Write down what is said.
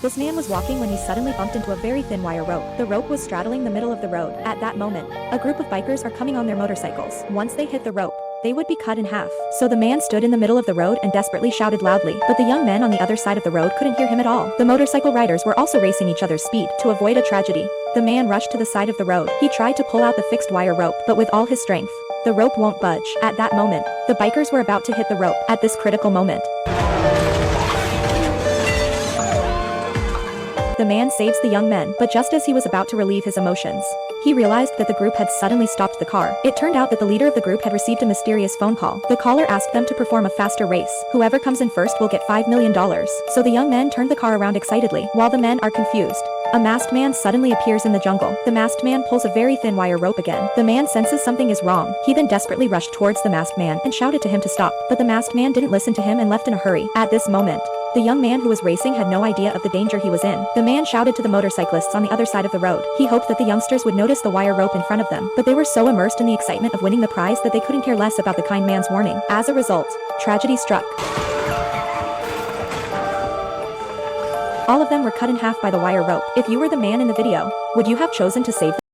This man was walking when he suddenly bumped into a very thin wire rope. The rope was straddling the middle of the road. At that moment, a group of bikers are coming on their motorcycles. Once they hit the rope, they would be cut in half. So the man stood in the middle of the road and desperately shouted loudly, but the young men on the other side of the road couldn't hear him at all. The motorcycle riders were also racing each other's speed to avoid a tragedy. The man rushed to the side of the road. He tried to pull out the fixed wire rope, but with all his strength, the rope won't budge. At that moment, the bikers were about to hit the rope. At this critical moment, the man saves the young men, but just as he was about to relieve his emotions, he realized that the group had suddenly stopped the car. It turned out that the leader of the group had received a mysterious phone call. The caller asked them to perform a faster race. Whoever comes in first will get $5 million. So the young men turned the car around excitedly. While the men are confused, a masked man suddenly appears in the jungle. The masked man pulls a very thin wire rope again. The man senses something is wrong. He then desperately rushed towards the masked man and shouted to him to stop. But the masked man didn't listen to him and left in a hurry. At this moment, the young man who was racing had no idea of the danger he was in. The man shouted to the motorcyclists on the other side of the road. He hoped that the youngsters would notice the wire rope in front of them, but they were so immersed in the excitement of winning the prize that they couldn't care less about the kind man's warning. As a result, tragedy struck. All of them were cut in half by the wire rope. If you were the man in the video, would you have chosen to save them?